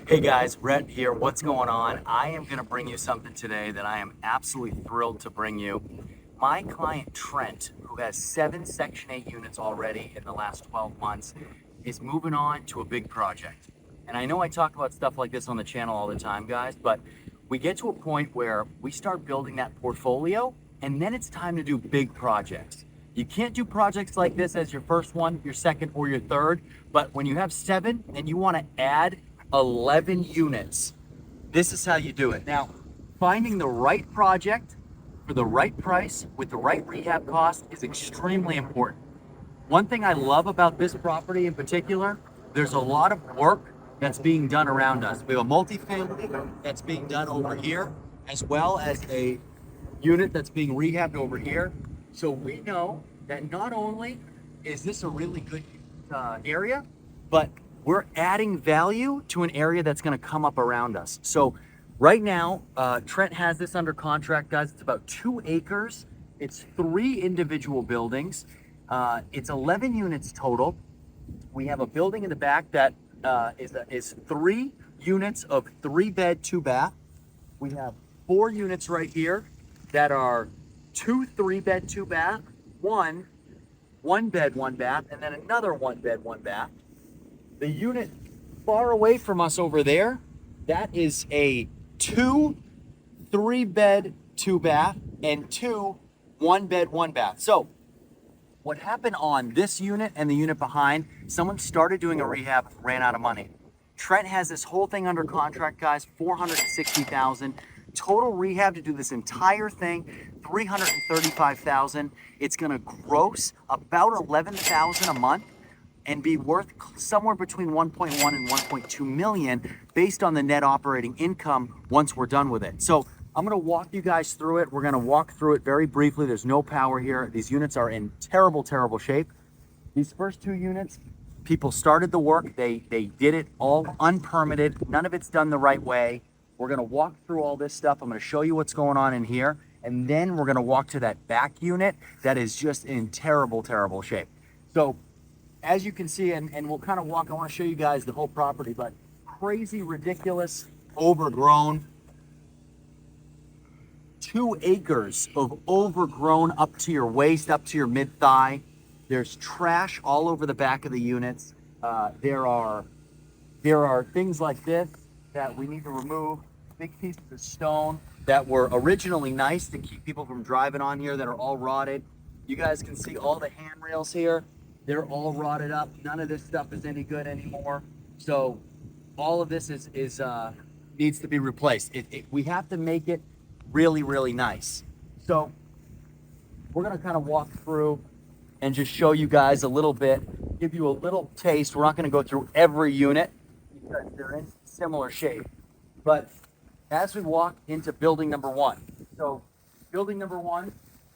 Hey guys, Rhett here. What's going on? I am going to bring you something today that I am absolutely thrilled to bring you. My client Trent, who has 7 Section 8 units already in the last 12 months, is moving on to a big project. And I know I talk about stuff like this on the channel all the time, guys, but we get to a point where we start building that portfolio, and then it's time to do big projects. You can't do projects like this as your first one, your second, or your third, but when you have 7 and you want to add 11 units, this is how you do it. Now, finding the right project for the right price with the right rehab cost is extremely important. One thing I love about this property in particular, there's a lot of work that's being done around us. We have a multifamily that's being done over here, as well as a unit that's being rehabbed over here. So we know that not only is this a really good area, but we're adding value to an area that's going to come up around us. So right now, Trent has this under contract, guys. It's about 2 acres. It's 3 individual buildings. It's 11 units total. We have a building in the back that is 3 units of 3-bed, 2-bath. We have 4 units right here that are 2 3-bed, 2-bath, 1 1-bed, 1-bath, and then another 1-bed, 1-bath. The unit far away from us over there, that is a 2 3-bed, 2-bath, and 2 1-bed, 1-bath. So what happened on this unit and the unit behind, someone started doing a rehab, ran out of money. Trent has this whole thing under contract, guys, $460,000. Total rehab to do this entire thing, $335,000. It's gonna gross about $11,000 a month and be worth somewhere between 1.1 and 1.2 million based on the net operating income once we're done with it. So I'm gonna walk you guys through it. We're gonna walk through it very briefly. There's no power here. These units are in terrible, terrible shape. These first 2 units, people started the work. They did it all unpermitted. None of it's done the right way. We're gonna walk through all this stuff. I'm gonna show you what's going on in here. And then we're gonna walk to that back unit that is just in terrible, terrible shape. So as you can see, and we'll kind of walk, I want to show you guys the whole property, but crazy, ridiculous, overgrown. 2 acres of overgrown up to your waist, up to your mid-thigh. There's trash all over the back of the units. There are things like this that we need to remove, big pieces of stone that were originally nice to keep people from driving on here that are all rotted. You guys can see all the handrails here. They're all rotted up. None of this stuff is any good anymore. So all of this needs to be replaced. We have to make it really, really nice. So we're gonna kind of walk through and just show you guys a little bit, give you a little taste. We're not gonna go through every unit because they're in similar shape. But as we walk into building number 1, so building number 1,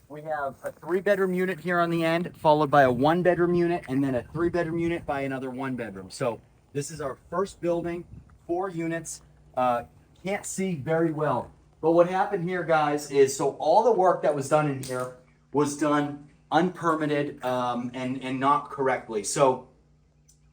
we have a 3-bedroom unit here on the end, followed by a 1-bedroom unit, and then a 3-bedroom unit by another 1-bedroom. So this is our first building, 4 units. Can't see very well. But what happened here, guys, is so all the work that was done in here was done unpermitted and not correctly. So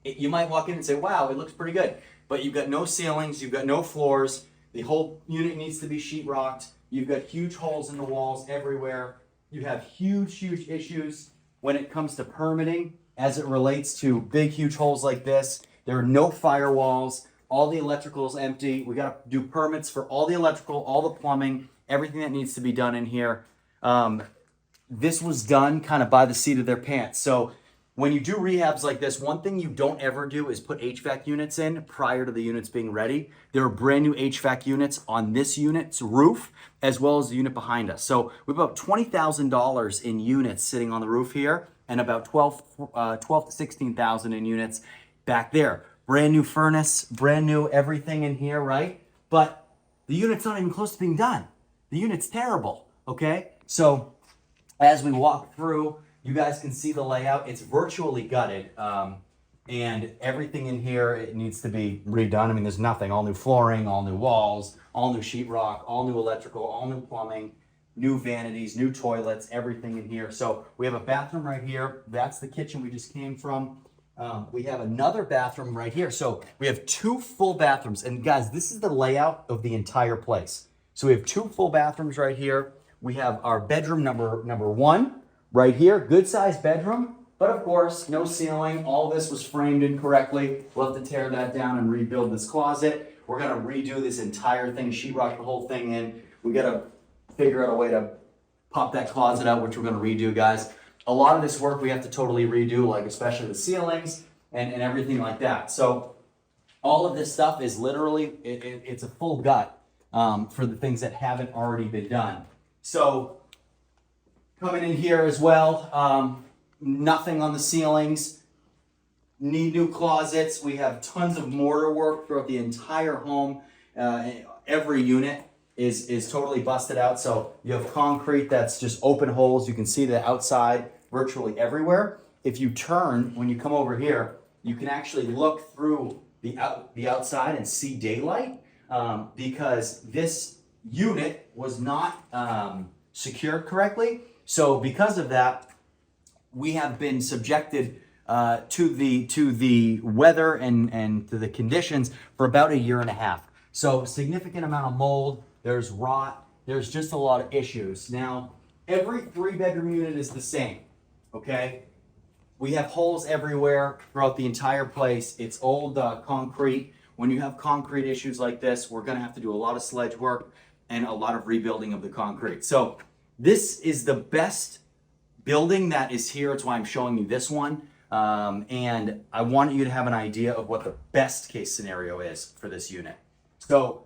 you might walk in and say, wow, it looks pretty good. But you've got no ceilings, you've got no floors. The whole unit needs to be sheetrocked. You've got huge holes in the walls everywhere. You have huge, huge issues when it comes to permitting as it relates to big, huge holes like this. There are no firewalls. All the electrical is empty. We got to do permits for all the electrical, all the plumbing, everything that needs to be done in here. This was done kind of by the seat of their pants. So when you do rehabs like this, one thing you don't ever do is put HVAC units in prior to the units being ready. There are brand new HVAC units on this unit's roof, as well as the unit behind us. So we have about $20,000 in units sitting on the roof here, and about 12 to 16,000 in units back there. Brand new furnace, brand new everything in here, right? But the unit's not even close to being done. The unit's terrible, okay? So as we walk through, you guys can see the layout. It's virtually gutted, and everything in here, it needs to be redone. I mean, there's nothing. All new flooring, all new walls, all new sheetrock, all new electrical, all new plumbing, new vanities, new toilets, everything in here. So we have a bathroom right here. That's the kitchen we just came from. We have another bathroom right here. So we have 2 full bathrooms. And guys, this is the layout of the entire place. So we have 2 full bathrooms right here. We have our bedroom number 1 right here. Good sized bedroom. But of course, no ceiling. All this was framed incorrectly. We'll have to tear that down and rebuild this closet. We're gonna redo this entire thing, sheetrock the whole thing in. We gotta figure out a way to pop that closet out, which we're gonna redo, guys. A lot of this work we have to totally redo, like especially the ceilings and everything like that. So all of this stuff is literally, it's a full gut for the things that haven't already been done. So coming in here as well, nothing on the ceilings, need new closets. We have tons of mortar work throughout the entire home. Every unit is totally busted out. So you have concrete that's just open holes. You can see the outside virtually everywhere. If you turn, when you come over here, you can actually look through the outside and see daylight because this unit was not secured correctly. So because of that, we have been subjected to the weather and to the conditions for about 1.5 years. So significant amount of mold, there's rot, there's just a lot of issues. Now, every 3-bedroom unit is the same, okay? We have holes everywhere throughout the entire place. It's old concrete. When you have concrete issues like this, we're gonna have to do a lot of sledge work and a lot of rebuilding of the concrete. So this is the best building that is here. It's why I'm showing you this one. And I want you to have an idea of what the best case scenario is for this unit. So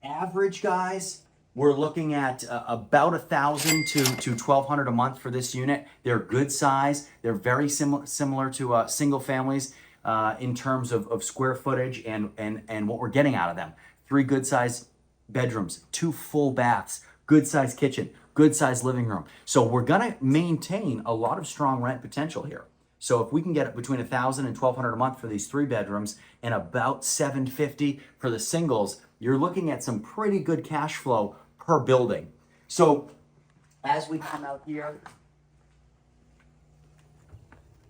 average, guys, we're looking at about $1,000 to $1,200 a month for this unit. They're good size. They're very similar to single families in terms of square footage and what we're getting out of them. 3 good size bedrooms, 2 full baths, good size kitchen, good size living room. So we're gonna maintain a lot of strong rent potential here. So if we can get between $1,000 and $1,200 a month for these 3 bedrooms and about $750 for the singles, you're looking at some pretty good cash flow per building. So as we come out here,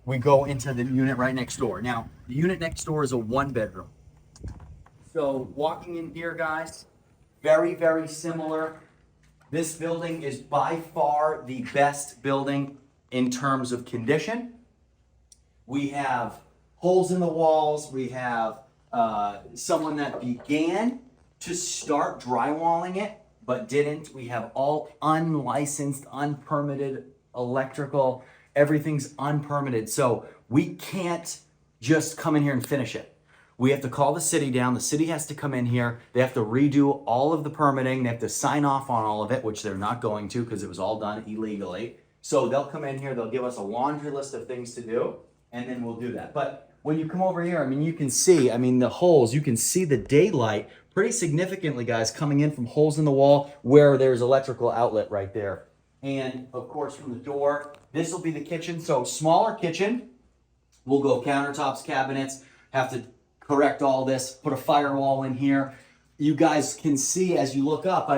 we go into the unit right next door. Now, the unit next door is a 1-bedroom. So walking in here, guys, very, very similar. This building is by far the best building in terms of condition. We have holes in the walls. We have someone that began to start drywalling it, but didn't. We have all unlicensed, unpermitted electrical. Everything's unpermitted. So we can't just come in here and finish it. We have to call the city down. The city has to come in here. They have to redo all of the permitting. They have to sign off on all of it, which they're not going to because it was all done illegally. So they'll come in here. They'll give us a laundry list of things to do, and then we'll do that. But when you come over here, I mean, you can see, the holes, you can see the daylight pretty significantly, guys, coming in from holes in the wall where there's electrical outlet right there. And of course, from the door, this will be the kitchen. So smaller kitchen, we'll go countertops, cabinets, have to correct all this, put a firewall in here. You guys can see as you look up,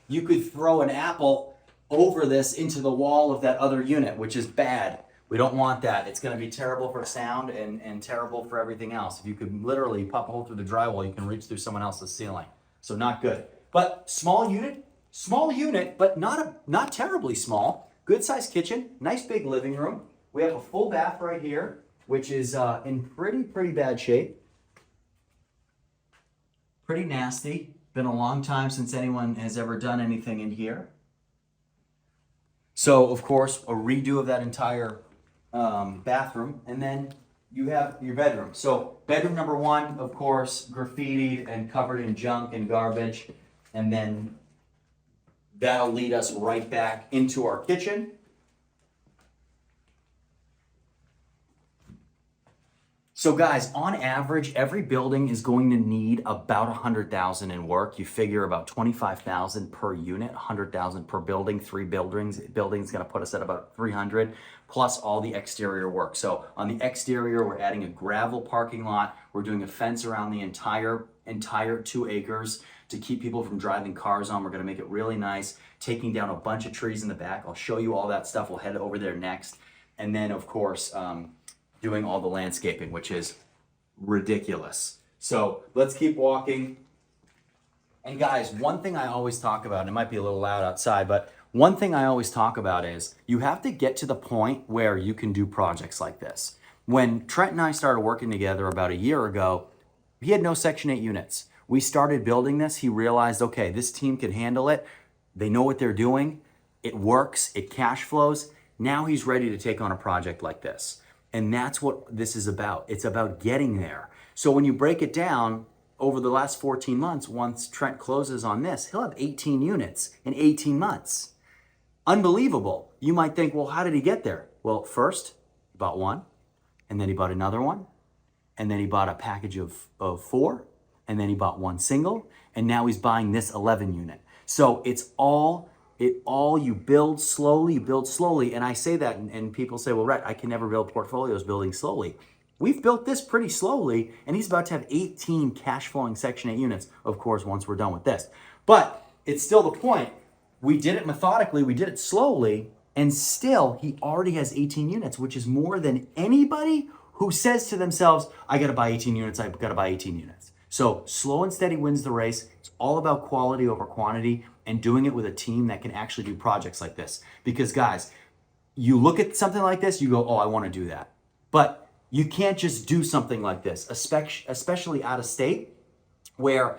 you could throw an apple over this into the wall of that other unit, which is bad. We don't want that. It's gonna be terrible for sound and terrible for everything else. If you could literally pop a hole through the drywall, you can reach through someone else's ceiling. So not good. But small unit, but not terribly small. Good sized kitchen, nice big living room. We have a full bath right here, which is in pretty bad shape. Pretty nasty. Been a long time since anyone has ever done anything in here. So, of course, a redo of that entire bathroom. And then you have your bedroom. So, bedroom number 1, of course, graffitied and covered in junk and garbage. And then that'll lead us right back into our kitchen. So guys, on average, every building is going to need about $100,000 in work. You figure about $25,000 per unit, $100,000 per building. 3 buildings going to put us at about 300, plus all the exterior work. So on the exterior, we're adding a gravel parking lot. We're doing a fence around the entire 2 acres to keep people from driving cars on. We're going to make it really nice, taking down a bunch of trees in the back. I'll show you all that stuff. We'll head over there next. And then, of course, doing all the landscaping, which is ridiculous. So let's keep walking. And guys, one thing I always talk about, and it might be a little loud outside, but one thing I always talk about is you have to get to the point where you can do projects like this. When Trent and I started working together about a year ago, he had no Section 8 units. We started building this. He realized, okay, this team can handle it. They know what they're doing. It works. It cash flows. Now he's ready to take on a project like this. And that's what this is about. It's about getting there. So when you break it down, over the last 14 months, once Trent closes on this, he'll have 18 units in 18 months. Unbelievable. You might think, well, how did he get there? Well, first, he bought one, and then he bought another one, and then he bought a package of 4, and then he bought one single, and now he's buying this 11 unit. So you build slowly, and I say that, and people say, well, Rhett, I can never build portfolios building slowly. We've built this pretty slowly, and he's about to have 18 cash flowing Section 8 units, of course, once we're done with this. But it's still the point. We did it methodically, we did it slowly, and still he already has 18 units, which is more than anybody who says to themselves, I gotta buy 18 units, I've gotta buy 18 units. So slow and steady wins the race. It's all about quality over quantity and doing it with a team that can actually do projects like this. Because guys, you look at something like this, you go, oh, I wanna do that. But you can't just do something like this, especially out of state, where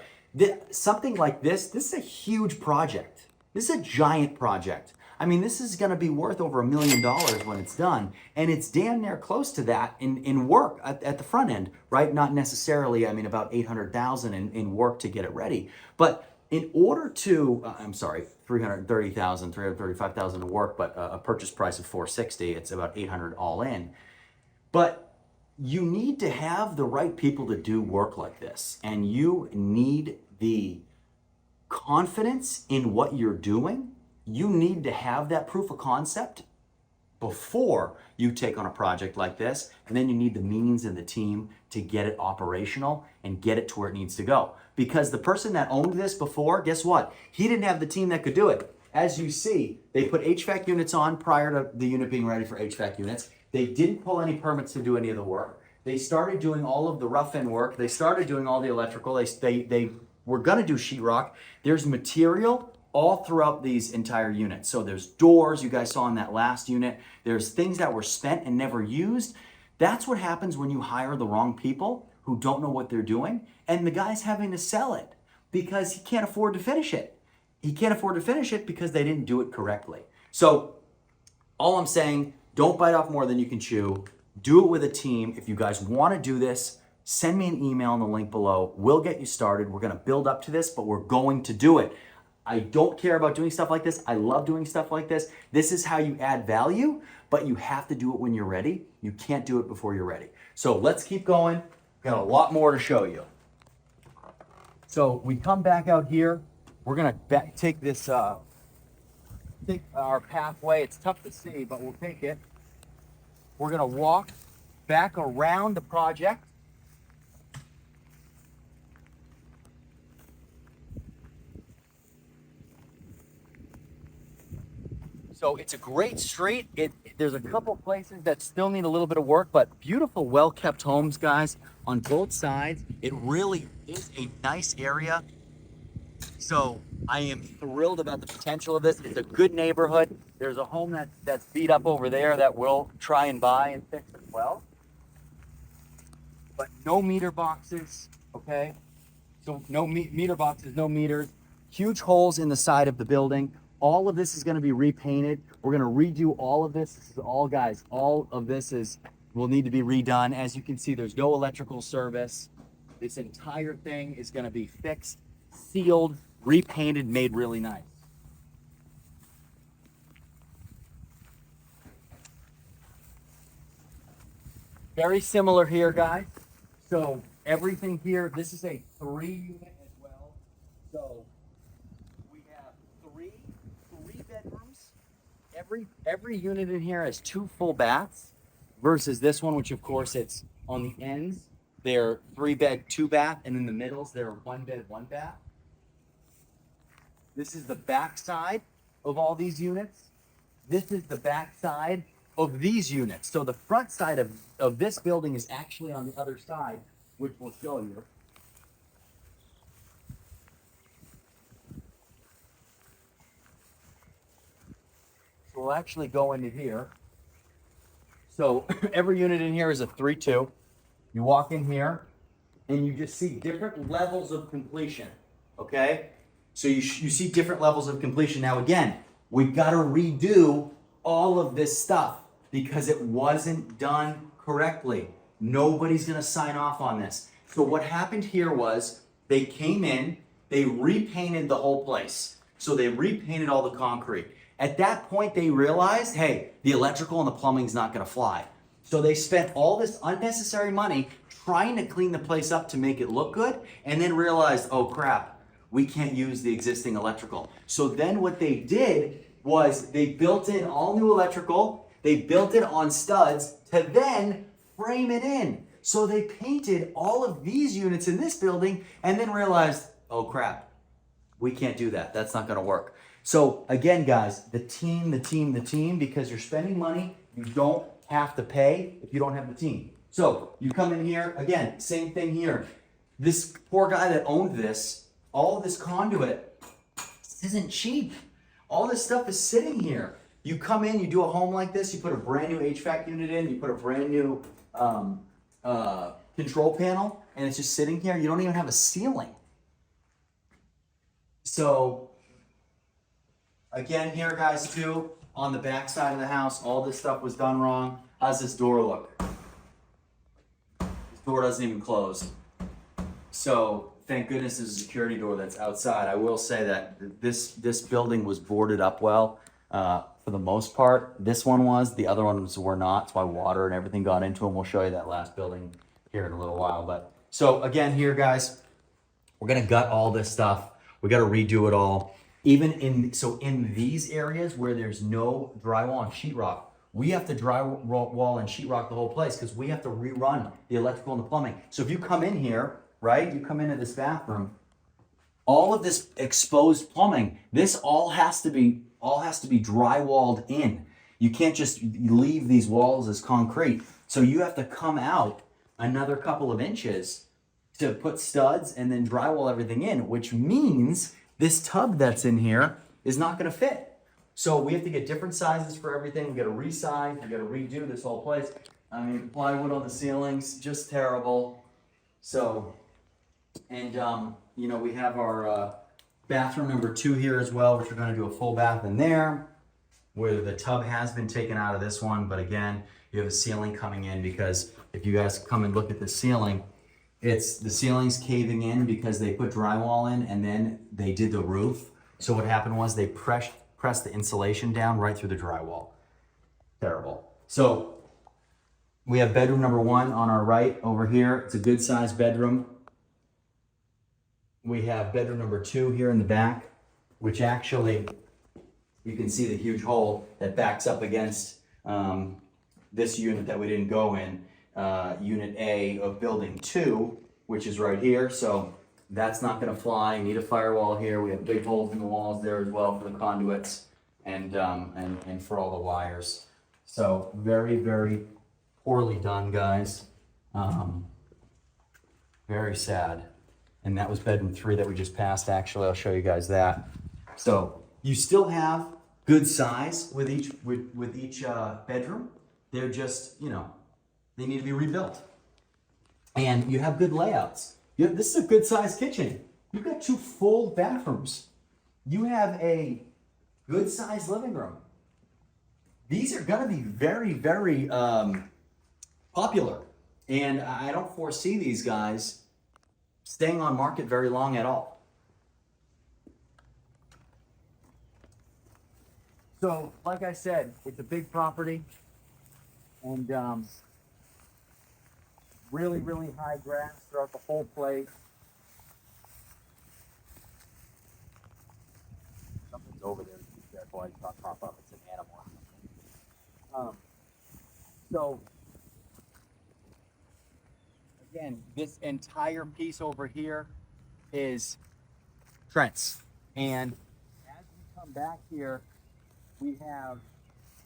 something like this is a huge project. This is a giant project. I mean, this is gonna be worth over $1 million when it's done, and it's damn near close to that in work at the front end, right? Not necessarily, I mean, about $800,000 in work to get it ready. But in order to, $330,000, $335,000 in work, but a purchase price of $460, it's about $800 all in. But you need to have the right people to do work like this, and you need the confidence in what you're doing. You need to have that proof of concept before you take on a project like this, and then you need the means and the team to get it operational and get it to where it needs to go. Because the person that owned this before, guess what? He didn't have the team that could do it. As you see, they put HVAC units on prior to the unit being ready for HVAC units. They didn't pull any permits to do any of the work. They started doing all of the rough end work. They started doing all the electrical. They were gonna do sheetrock. There's material all throughout these entire units. So there's doors you guys saw in that last unit. There's things that were spent and never used. That's what happens when you hire the wrong people who don't know what they're doing, and the guy's having to sell it because he can't afford to finish it. He can't afford to finish it because they didn't do it correctly. So all I'm saying, don't bite off more than you can chew. Do it with a team. If you guys want to do this, send me an email in the link below. We'll get you started. We're going to build up to this, but we're going to do it. I don't care about doing stuff like this. I love doing stuff like this. This is how you add value, but you have to do it when you're ready. You can't do it before you're ready. So let's keep going. We've got a lot more to show you. So we come back out here. We're going to take this, take our pathway. It's tough to see, but we'll take it. We're going to walk back around the project. So it's a great street. There's a couple places that still need a little bit of work, but beautiful, well-kept homes, guys, on both sides. It really is a nice area. So I am thrilled about the potential of this. It's a good neighborhood. There's a home that's beat up over there that we'll try and buy and fix as well. But no meter boxes, okay? So no meter boxes, no meters. Huge holes in the side of the building. All of this is going to be repainted. We're going to redo all of this. This is all, guys, all of this will need to be redone. As you can see, there's no electrical service. This entire thing is going to be fixed, sealed, repainted, made really nice. Very similar here, guys. So everything here, this is a 3-unit as well. So we have three bedrooms. Every unit in here has 2 full baths versus this one, which of course it's on the ends. They're 3-bed, 2-bath, and in the middles they're 1-bed, 1-bath. This is the back side of all these units. This is the back side of these units. So the front side of this building is actually on the other side, which we'll show you. So we'll actually go into here. So every unit in here is a 3-2. You walk in here and you just see different levels of completion, okay? So you see different levels of completion. Now again, we've got to redo all of this stuff because it wasn't done correctly. Nobody's gonna sign off on this. So what happened here was they came in, they repainted the whole place. So they repainted all the concrete. At that point, they realized, hey, the electrical and the plumbing's not gonna fly. So they spent all this unnecessary money trying to clean the place up to make it look good, and then realized, oh crap, we can't use the existing electrical. So then what they did was they built in all new electrical, they built it on studs to then frame it in. So they painted all of these units in this building and then realized, oh crap, we can't do that. That's not gonna work. So again, guys, the team, because you're spending money, you don't have to pay if you don't have the team. So you come in here, again, same thing here. This poor guy that owned this, all of this conduit, this isn't cheap. All this stuff is sitting here. You come in, you do a home like this, you put a brand new HVAC unit in, you put a brand new control panel, and it's just sitting here. You don't even have a ceiling. So again here, guys, too, on the back side of the house, all this stuff was done wrong. How's this door look? This door doesn't even close. So thank goodness there's a security door that's outside. I will say that this building was boarded up well for the most part. This one was, the other ones were not. That's why water and everything got into them. We'll show you that last building here in a little while. But so again here, guys, we're gonna gut all this stuff. We got to redo it all. Even in these areas where there's no drywall and sheetrock, we have to drywall and sheetrock the whole place because we have to rerun the electrical and the plumbing. So if you come in here, right, you come into this bathroom, all of this exposed plumbing, this all has to be drywalled in. You can't just leave these walls as concrete. So you have to come out another couple of inches to put studs and then drywall everything in, which means this tub that's in here is not gonna fit. So we have to get different sizes for everything. We gotta resize, we gotta redo this whole place. I mean, plywood on the ceilings, just terrible. So, and you know, we have our bathroom number 2 here as well, which we're gonna do a full bath in there, where the tub has been taken out of this one, but again, you have a ceiling coming in because if you guys come and look at the ceiling, the ceiling's caving in because they put drywall in and then they did the roof. So what happened was they pressed the insulation down right through the drywall. Terrible. So we have bedroom number 1 on our right over here. It's a good sized bedroom. We have bedroom number 2 here in the back, which actually, you can see the huge hole that backs up against this unit that we didn't go in. Unit A of building 2, which is right here. So that's not going to fly. You need a firewall here. We have big holes in the walls there as well for the conduits and for all the wires. So very, very poorly done, guys. Very sad. And that was bedroom 3 that we just passed. Actually, I'll show you guys that. So you still have good size with each bedroom. They're just, you know, they need to be rebuilt. And you have good layouts. This is a good sized kitchen. You've got 2 full bathrooms. You have a good sized living room. These are gonna be very, very popular. And I don't foresee these guys staying on market very long at all. So, like I said, it's a big property. And really, really high grass throughout the whole place. Something's over there. Be careful, I saw it pop up. It's an animal. So, again, this entire piece over here is Trent's. And as we come back here, we have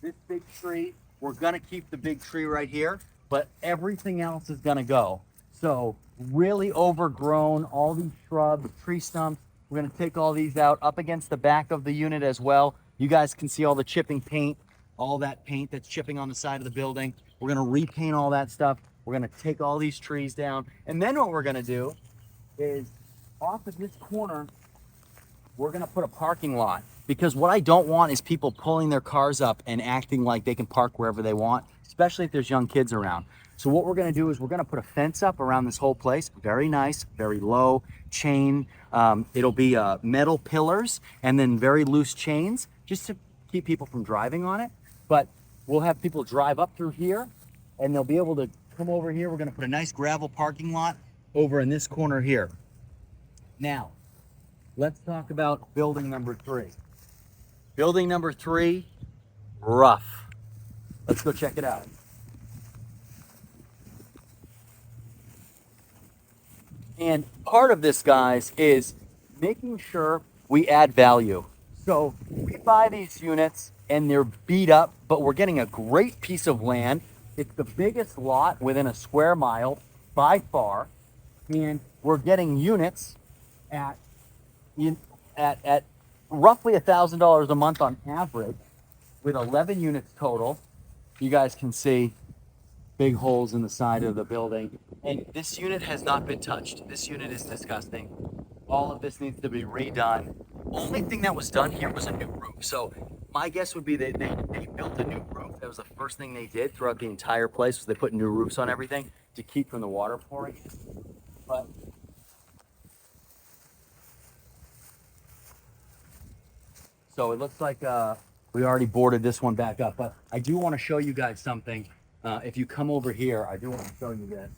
this big tree We're gonna keep the big tree right here, but everything else is gonna go. So really overgrown, all these shrubs, tree stumps. We're gonna take all these out up against the back of the unit as well. You guys can see all the chipping paint, all that paint that's chipping on the side of the building. We're gonna repaint all that stuff. We're gonna take all these trees down. And then what we're gonna do is off of this corner, we're gonna put a parking lot, because what I don't want is people pulling their cars up and acting like they can park wherever they want, especially if there's young kids around. So what we're gonna do is we're gonna put a fence up around this whole place, very nice, very low chain. It'll be metal pillars and then very loose chains, just to keep people from driving on it. But we'll have people drive up through here and they'll be able to come over here. We're gonna put a nice gravel parking lot over in this corner here. Now, let's talk about building number 3. Building number 3, rough. Let's go check it out. And part of this, guys, is making sure we add value. So we buy these units and they're beat up, but we're getting a great piece of land. It's the biggest lot within a square mile by far. And we're getting units at roughly $1,000 a month on average, with 11 units total. You guys can see big holes in the side of the building. And this unit has not been touched. This unit is disgusting. All of this needs to be redone. Only thing that was done here was a new roof. So my guess would be that they built a new roof. That was the first thing they did throughout the entire place, was they put new roofs on everything to keep from the water pouring in. But so it looks like we already boarded this one back up, but I do want to show you guys something. If you come over here, I do want to show you this.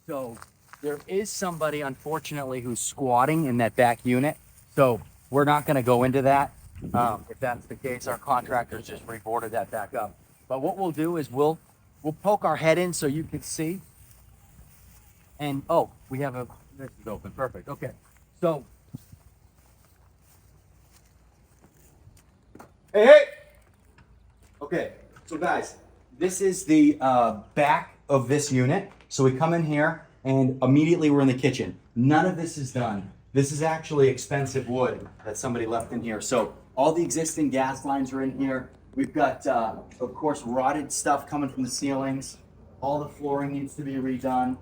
So there is somebody, unfortunately, who's squatting in that back unit. So we're not going to go into that. If that's the case, our contractors just reboarded that back up. But what we'll do is we'll poke our head in so you can see. And oh, we have this is open. Perfect. Okay. So hey. Okay, so guys, this is the back of this unit. So we come in here and immediately we're in the kitchen. None of this is done. This is actually expensive wood that somebody left in here. So all the existing gas lines are in here. We've got, of course, rotted stuff coming from the ceilings. All the flooring needs to be redone.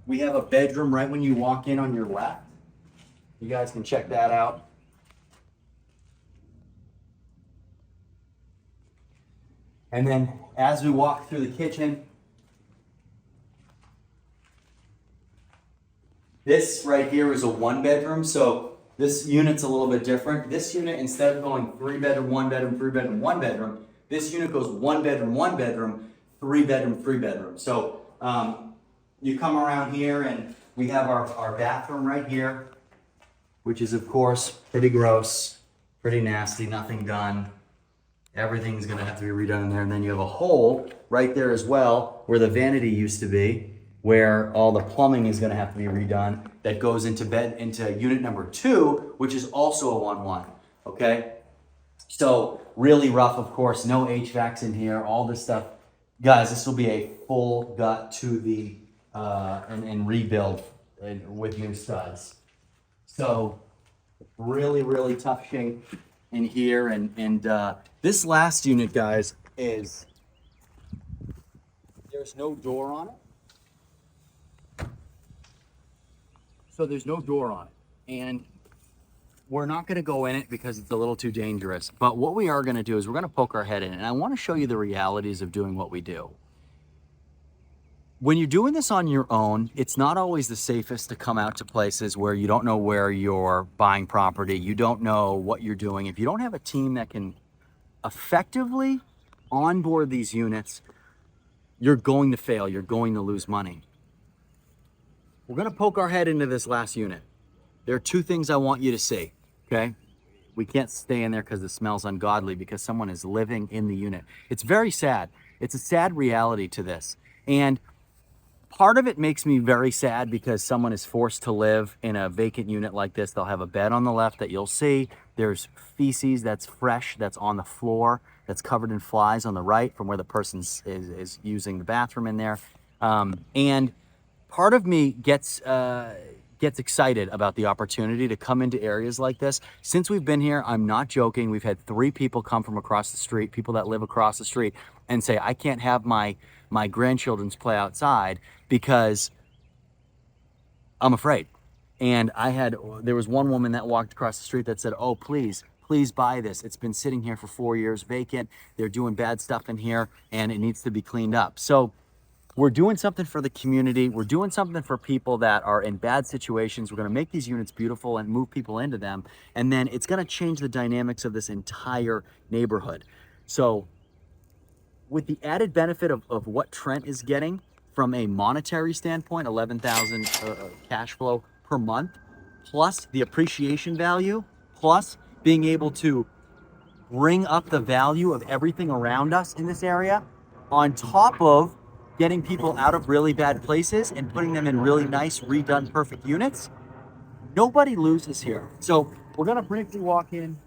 We have a bedroom right when you walk in on your left. You guys can check that out. And then as we walk through the kitchen, this right here is a 1-bedroom. So this unit's a little bit different. This unit, instead of going 3-bedroom, 1-bedroom, 3-bedroom, 1-bedroom, this unit goes 1-bedroom, 1-bedroom, 3-bedroom, 3-bedroom. So you come around here and we have our bathroom right here, which is of course pretty gross, pretty nasty, nothing done. Everything's gonna have to be redone in there. And then you have a hole right there as well where the vanity used to be, where all the plumbing is gonna have to be redone. That goes into unit number 2, which is also a 1-1, okay? So really rough, of course, no HVACs in here, all this stuff. Guys, this will be a full gut to the, and rebuild with new studs. So really, really tough shape in here. And this last unit, guys, is, there's no door on it. So there's no door on it. And we're not gonna go in it because it's a little too dangerous. But what we are gonna do is we're gonna poke our head in, and I wanna show you the realities of doing what we do. When you're doing this on your own, it's not always the safest to come out to places where you don't know where you're buying property, you don't know what you're doing. If you don't have a team that can effectively onboard these units, you're going to fail, you're going to lose money. We're gonna poke our head into this last unit. There are 2 things I want you to see, okay? We can't stay in there because it smells ungodly because someone is living in the unit. It's very sad. It's a sad reality to this. And Part of it makes me very sad because someone is forced to live in a vacant unit like this. They'll have a bed on the left that you'll see. There's feces that's fresh, that's on the floor, that's covered in flies on the right from where the person is using the bathroom in there. And part of me gets excited about the opportunity to come into areas like this. Since we've been here, I'm not joking, we've had 3 people come from across the street, people that live across the street, and say, I can't have my grandchildren's play outside because I'm afraid. And there was one woman that walked across the street that said, oh, please buy this. It's been sitting here for 4 years vacant. They're doing bad stuff in here and it needs to be cleaned up. So we're doing something for the community. We're doing something for people that are in bad situations. We're going to make these units beautiful and move people into them. And then it's going to change the dynamics of this entire neighborhood. So with the added benefit of what Trent is getting from a monetary standpoint, 11,000 cash flow per month, plus the appreciation value, plus being able to bring up the value of everything around us in this area, on top of getting people out of really bad places and putting them in really nice, redone, perfect units, nobody loses here. So we're gonna briefly walk in.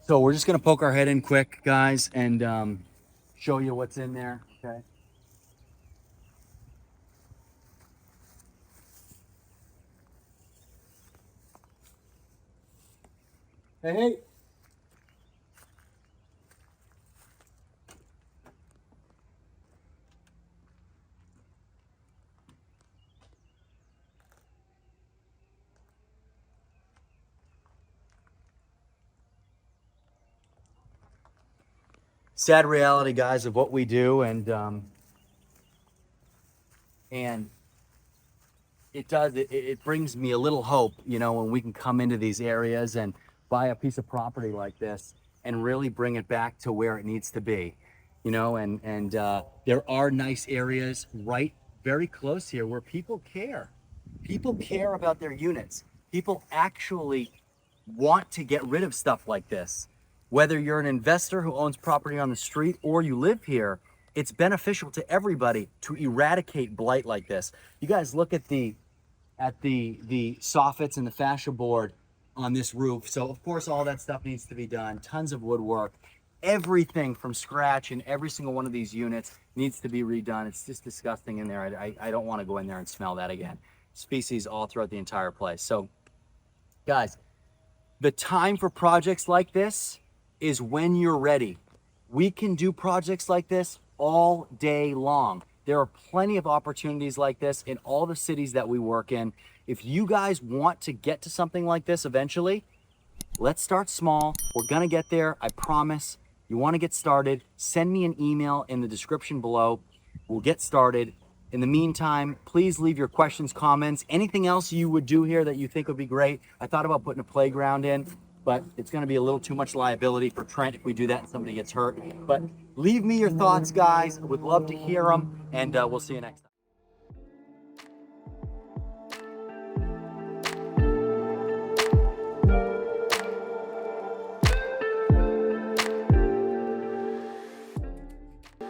So we're just gonna poke our head in quick, guys, and show you what's in there, okay? Hey. Sad reality, guys, of what we do, and it brings me a little hope, you know, when we can come into these areas and buy a piece of property like this and really bring it back to where it needs to be, you know, and there are nice areas right very close here where people care. People care about their units. People actually want to get rid of stuff like this. Whether you're an investor who owns property on the street or you live here, it's beneficial to everybody to eradicate blight like this. You guys look at the soffits and the fascia board on this roof. So of course all that stuff needs to be done. Tons of woodwork, everything from scratch in every single one of these units needs to be redone. It's just disgusting in there. I don't want to go in there and smell that again. Species all throughout the entire place. So guys, the time for projects like this is when you're ready. We can do projects like this all day long. There are plenty of opportunities like this in all the cities that we work in. If you guys want to get to something like this eventually, let's start small. We're gonna get there, I promise. You wanna get started, send me an email in the description below. We'll get started. In the meantime, please leave your questions, comments, anything else you would do here that you think would be great. I thought about putting a playground in, but it's going to be a little too much liability for Trent if we do that and somebody gets hurt. But leave me your thoughts, guys. I would love to hear them, and we'll see you next time.